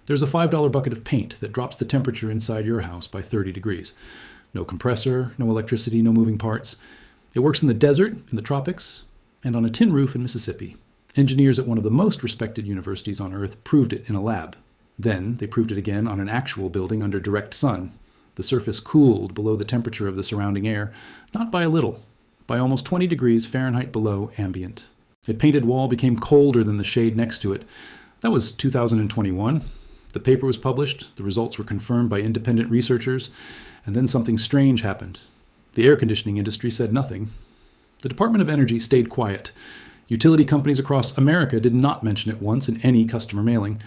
There's a $5 bucket of paint that drops the temperature inside your house by 30 degrees. No compressor, no electricity, no moving parts. It works in the desert, in the tropics, and on a tin roof in Mississippi. Engineers at one of the most respected universities on Earth proved it in a lab. Then they proved it again on an actual building under direct sun. The surface cooled below the temperature of the surrounding air, not by a little, by almost 20 degrees Fahrenheit below ambient. A painted wall became colder than the shade next to it. That was 2021. The paper was published, the results were confirmed by independent researchers, and then something strange happened. The air conditioning industry said nothing. The Department of Energy stayed quiet. Utility companies across America did not mention it once in any customer mailing.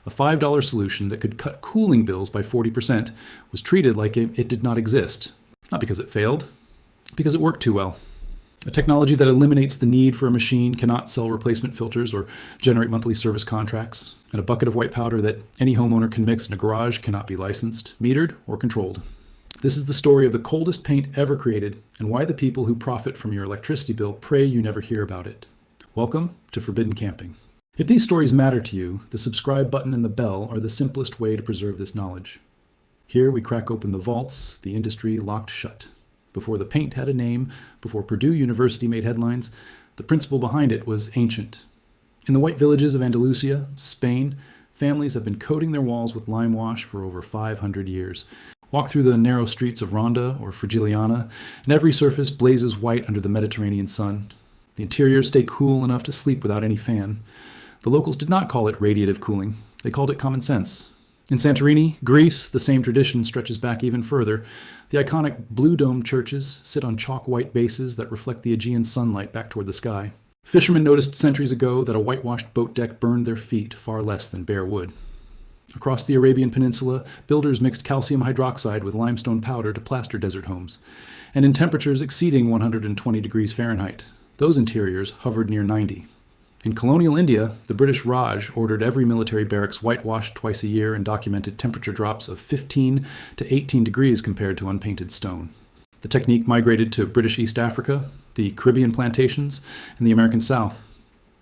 A $5 solution that could cut cooling bills by 40% was treated like it did not exist. Not because it failed, because it worked too well. A technology that eliminates the need for a machine cannot sell replacement filters or generate monthly service contracts. And a bucket of white powder that any homeowner can mix in a garage cannot be licensed, metered, or controlled. This is the story of the coldest paint ever created and why the people who profit from your electricity bill pray you never hear about it. Welcome to Forbidden Camping. If these stories matter to you, the subscribe button and the bell are the simplest way to preserve this knowledge. Here we crack open the vaults the industry locked shut. Before the paint had a name, before Purdue University made headlines, the principle behind it was ancient. In the white villages of Andalusia, Spain, families have been coating their walls with lime wash for over 500 years. Walk through the narrow streets of Ronda or Fragiliana, and every surface blazes white under the Mediterranean sun. The interiors stay cool enough to sleep without any fan. The locals did not call it radiative cooling. They called it common sense. In Santorini, Greece, the same tradition stretches back even further. The iconic blue dome churches sit on chalk-white bases that reflect the Aegean sunlight back toward the sky. Fishermen noticed centuries ago that a whitewashed boat deck burned their feet far less than bare wood. Across the Arabian Peninsula, builders mixed calcium hydroxide with limestone powder to plaster desert homes. And in temperatures exceeding 120 degrees Fahrenheit, those interiors hovered near 90. In colonial India, the British Raj ordered every military barracks whitewashed twice a year and documented temperature drops of 15 to 18 degrees compared to unpainted stone. The technique migrated to British East Africa, the Caribbean plantations, and the American South.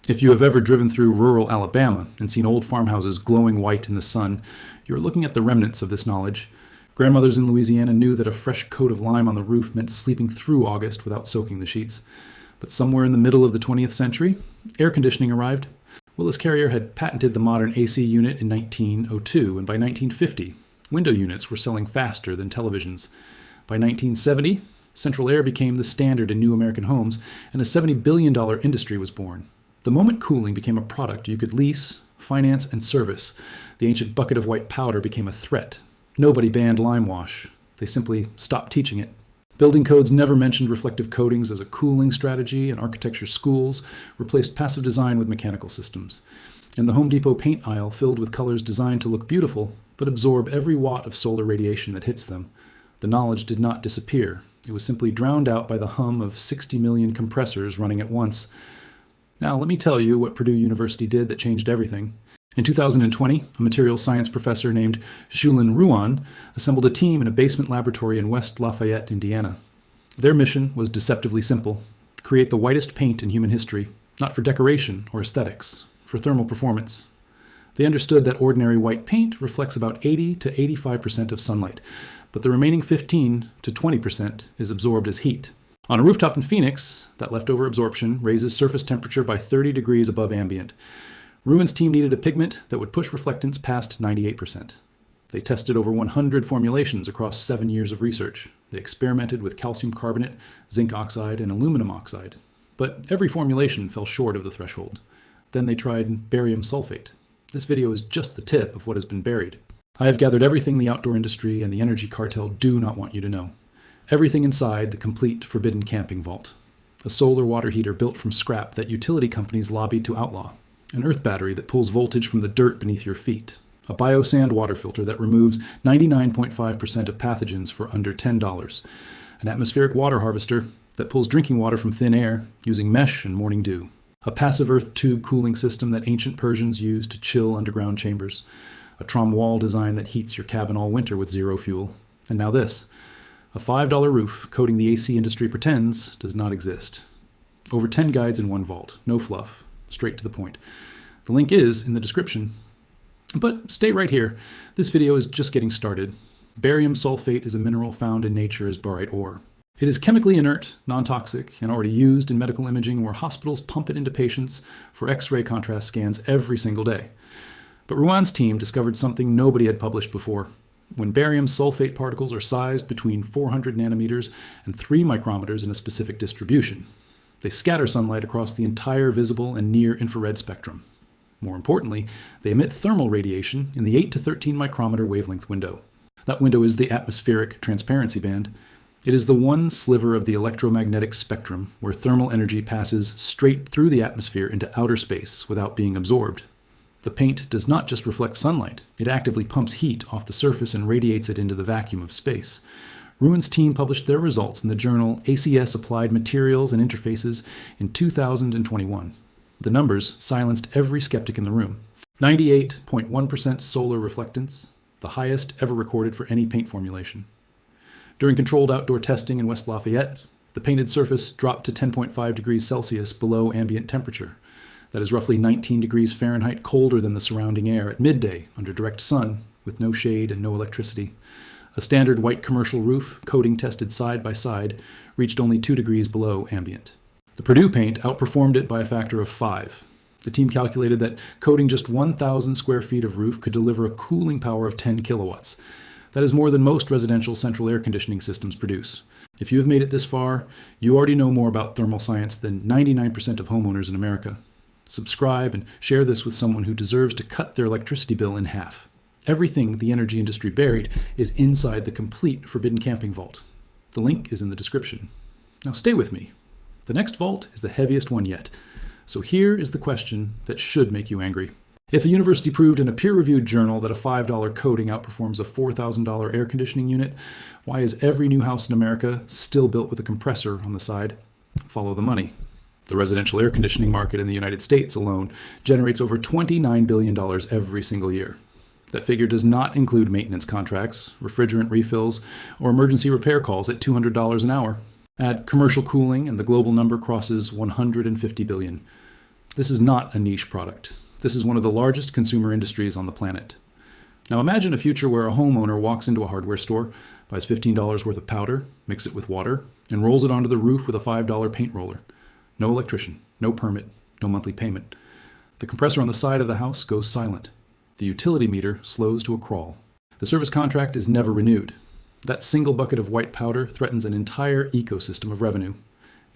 If you have ever driven through rural Alabama and seen old farmhouses glowing white in the sun, you are looking at the remnants of this knowledge. Grandmothers in Louisiana knew that a fresh coat of lime on the roof meant sleeping through August without soaking the sheets. But somewhere in the middle of the 20th century, air conditioning arrived. Willis Carrier had patented the modern AC unit in 1902, and by 1950, window units were selling faster than televisions. By 1970, central air became the standard in new American homes, and a $70 billion industry was born. The moment cooling became a product you could lease, finance, and service, the ancient bucket of white powder became a threat. Nobody banned lime wash. They simply stopped teaching it. Building codes never mentioned reflective coatings as a cooling strategy, and architecture schools replaced passive design with mechanical systems. And the Home Depot paint aisle filled with colors designed to look beautiful, but absorb every watt of solar radiation that hits them. The knowledge did not disappear. It was simply drowned out by the hum of 60 million compressors running at once. Now, let me tell you what Purdue University did that changed everything. In 2020, a materials science professor named Shulin Ruan assembled a team in a basement laboratory in West Lafayette, Indiana. Their mission was deceptively simple: create the whitest paint in human history, not for decoration or aesthetics, for thermal performance. They understood that ordinary white paint reflects about 80 to 85% of sunlight, but the remaining 15 to 20% is absorbed as heat. On a rooftop in Phoenix, that leftover absorption raises surface temperature by 30 degrees above ambient. Ruan's team needed a pigment that would push reflectance past 98%. They tested over 100 formulations across 7 years of research. They experimented with calcium carbonate, zinc oxide, and aluminum oxide. But every formulation fell short of the threshold. Then they tried barium sulfate. This video is just the tip of what has been buried. I have gathered everything the outdoor industry and the energy cartel do not want you to know. Everything inside the complete forbidden camping vault. A solar water heater built from scrap that utility companies lobbied to outlaw. An earth battery that pulls voltage from the dirt beneath your feet. A biosand water filter that removes 99.5% of pathogens for under $10. An atmospheric water harvester that pulls drinking water from thin air using mesh and morning dew. A passive earth tube cooling system that ancient Persians used to chill underground chambers. A trom wall design that heats your cabin all winter with zero fuel. And now this. A $5 roof coating the AC industry pretends does not exist. Over 10 guides in one vault. No fluff. Straight to the point. The link is in the description. But stay right here. This video is just getting started. Barium sulfate is a mineral found in nature as barite ore. It is chemically inert, non-toxic, and already used in medical imaging where hospitals pump it into patients for X-ray contrast scans every single day. But Ruan's team discovered something nobody had published before. When barium sulfate particles are sized between 400 nanometers and 3 micrometers in a specific distribution, they scatter sunlight across the entire visible and near infrared spectrum. More importantly, they emit thermal radiation in the 8 to 13 micrometer wavelength window. That window is the atmospheric transparency band. It is the one sliver of the electromagnetic spectrum where thermal energy passes straight through the atmosphere into outer space without being absorbed. The paint does not just reflect sunlight, it actively pumps heat off the surface and radiates it into the vacuum of space. Ruan's team published their results in the journal ACS Applied Materials and Interfaces in 2021. The numbers silenced every skeptic in the room. 98.1% solar reflectance, the highest ever recorded for any paint formulation. During controlled outdoor testing in West Lafayette, the painted surface dropped to 10.5 degrees Celsius below ambient temperature. That is roughly 19 degrees Fahrenheit colder than the surrounding air at midday under direct sun with no shade and no electricity. A standard white commercial roof, coating tested side by side, reached only 2 degrees below ambient. The Purdue paint outperformed it by a factor of 5. The team calculated that coating just 1,000 square feet of roof could deliver a cooling power of 10 kilowatts. That is more than most residential central air conditioning systems produce. If you have made it this far, you already know more about thermal science than 99% of homeowners in America. Subscribe and share this with someone who deserves to cut their electricity bill in half. Everything the energy industry buried is inside the complete Forbidden Camping Vault. The link is in the description. Now stay with me. The next vault is the heaviest one yet. So here is the question that should make you angry. If a university proved in a peer-reviewed journal that a $5 coating outperforms a $4,000 air conditioning unit, why is every new house in America still built with a compressor on the side? Follow the money. The residential air conditioning market in the United States alone generates over $29 billion every single year. That figure does not include maintenance contracts, refrigerant refills, or emergency repair calls at $200 an hour. Add commercial cooling and the global number crosses $150 billion. This is not a niche product. This is one of the largest consumer industries on the planet. Now imagine a future where a homeowner walks into a hardware store, buys $15 worth of powder, mixes it with water, and rolls it onto the roof with a $5 paint roller. No electrician, no permit, no monthly payment. The compressor on the side of the house goes silent. The utility meter slows to a crawl. The service contract is never renewed. That single bucket of white powder threatens an entire ecosystem of revenue.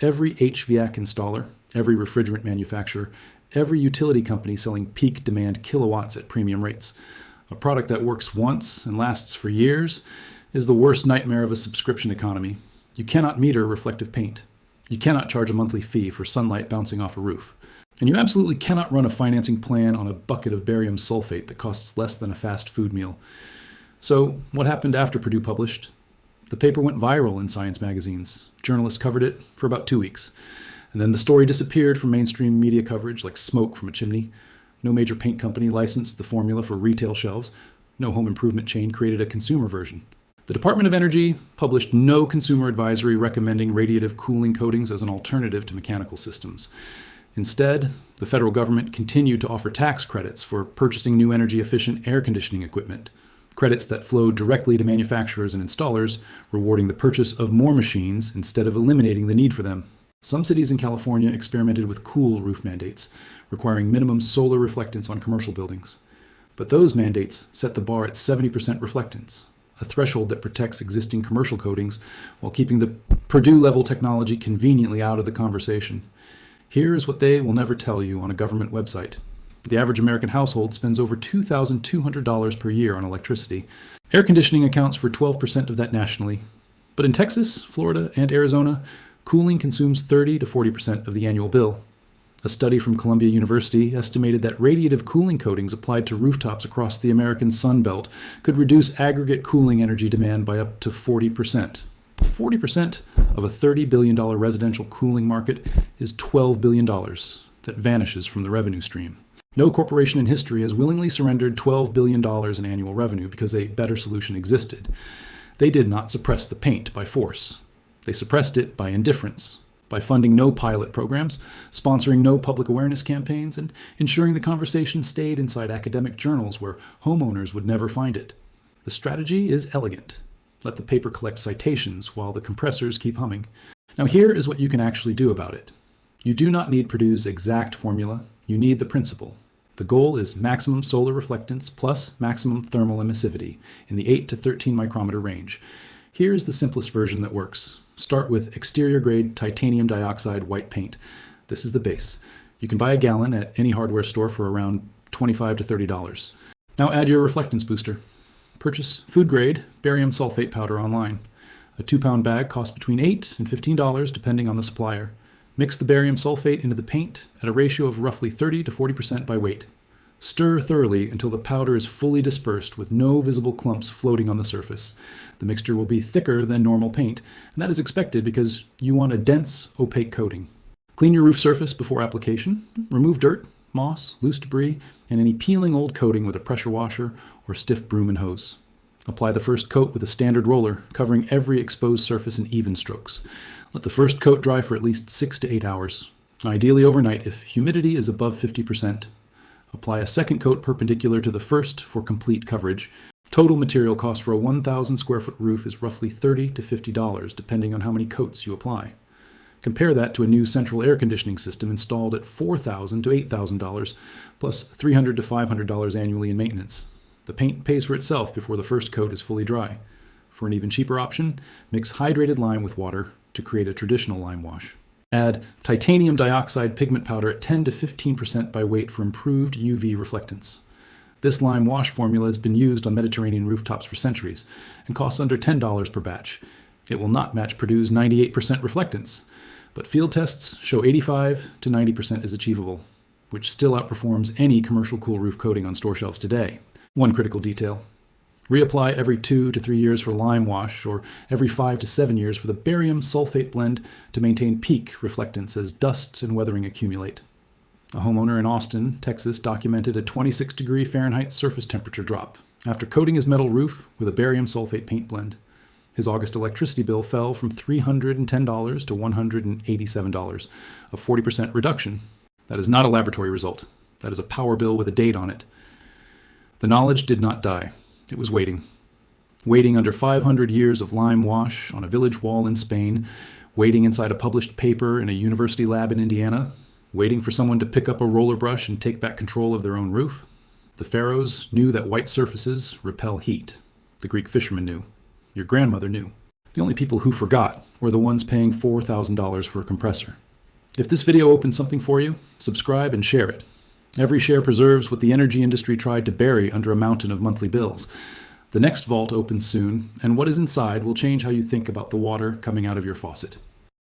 Every HVAC installer, every refrigerant manufacturer, every utility company selling peak demand kilowatts at premium rates. A product that works once and lasts for years is the worst nightmare of a subscription economy. You cannot meter reflective paint. You cannot charge a monthly fee for sunlight bouncing off a roof. And you absolutely cannot run a financing plan on a bucket of barium sulfate that costs less than a fast food meal. So what happened after Purdue published? The paper went viral in science magazines. Journalists covered it for about 2 weeks. And then the story disappeared from mainstream media coverage like smoke from a chimney. No major paint company licensed the formula for retail shelves. No home improvement chain created a consumer version. The Department of Energy published no consumer advisory recommending radiative cooling coatings as an alternative to mechanical systems. Instead, the federal government continued to offer tax credits for purchasing new energy-efficient air conditioning equipment. Credits that flowed directly to manufacturers and installers, rewarding the purchase of more machines instead of eliminating the need for them. Some cities in California experimented with cool roof mandates, requiring minimum solar reflectance on commercial buildings. But those mandates set the bar at 70% reflectance, a threshold that protects existing commercial coatings while keeping the Purdue-level technology conveniently out of the conversation. Here is what they will never tell you on a government website. The average American household spends over $2,200 per year on electricity. Air conditioning accounts for 12% of that nationally. But in Texas, Florida, and Arizona, cooling consumes 30 to 40% of the annual bill. A study from Columbia University estimated that radiative cooling coatings applied to rooftops across the American Sun Belt could reduce aggregate cooling energy demand by up to 40%. 40% of a $30 billion residential cooling market is $12 billion that vanishes from the revenue stream. No corporation in history has willingly surrendered $12 billion in annual revenue because a better solution existed. They did not suppress the paint by force. They suppressed it by indifference. by funding no pilot programs, sponsoring no public awareness campaigns, and ensuring the conversation stayed inside academic journals where homeowners would never find it. The strategy is elegant. Let the paper collect citations while the compressors keep humming. Now here is what you can actually do about it. You do not need Purdue's exact formula. You need the principle. The goal is maximum solar reflectance plus maximum thermal emissivity in the 8 to 13 micrometer range. Here is the simplest version that works. Start with exterior grade titanium dioxide white paint. This is the base. You can buy a gallon at any hardware store for around $25 to $30. Now add your reflectance booster. Purchase food grade barium sulfate powder online. A 2-pound bag costs between $8 and $15 depending on the supplier. Mix the barium sulfate into the paint at a ratio of roughly 30 to 40% by weight. Stir thoroughly until the powder is fully dispersed with no visible clumps floating on the surface. The mixture will be thicker than normal paint, and that is expected because you want a dense, opaque coating. Clean your roof surface before application. Remove dirt, moss, loose debris, and any peeling old coating with a pressure washer or stiff broom and hose. Apply the first coat with a standard roller, covering every exposed surface in even strokes. Let the first coat dry for at least 6 to 8 hours, ideally overnight if humidity is above 50%. Apply a second coat perpendicular to the first for complete coverage. Total material cost for a 1,000 square foot roof is roughly $30 to $50, depending on how many coats you apply. Compare that to a new central air conditioning system installed at $4,000 to $8,000, plus $300 to $500 annually in maintenance. The paint pays for itself before the first coat is fully dry. For an even cheaper option, mix hydrated lime with water to create a traditional lime wash. Add titanium dioxide pigment powder at 10 to 15% by weight for improved UV reflectance. This lime wash formula has been used on Mediterranean rooftops for centuries and costs under $10 per batch. It will not match Purdue's 98% reflectance, but field tests show 85 to 90% is achievable, which still outperforms any commercial cool roof coating on store shelves today. One critical detail. Reapply every 2 to 3 years for lime wash or every 5 to 7 years for the barium sulfate blend to maintain peak reflectance as dust and weathering accumulate. A homeowner in Austin, Texas documented a 26-degree Fahrenheit surface temperature drop after coating his metal roof with a barium sulfate paint blend. His August electricity bill fell from $310 to $187, a 40% reduction. That is not a laboratory result. That is a power bill with a date on it. The knowledge did not die. It was waiting. Waiting under 500 years of lime wash on a village wall in Spain, waiting inside a published paper in a university lab in Indiana, waiting for someone to pick up a roller brush and take back control of their own roof. The pharaohs knew that white surfaces repel heat. The Greek fishermen knew. Your grandmother knew. The only people who forgot were the ones paying $4,000 for a compressor. If this video opened something for you, subscribe and share it. Every share preserves what the energy industry tried to bury under a mountain of monthly bills. The next vault opens soon, and what is inside will change how you think about the water coming out of your faucet.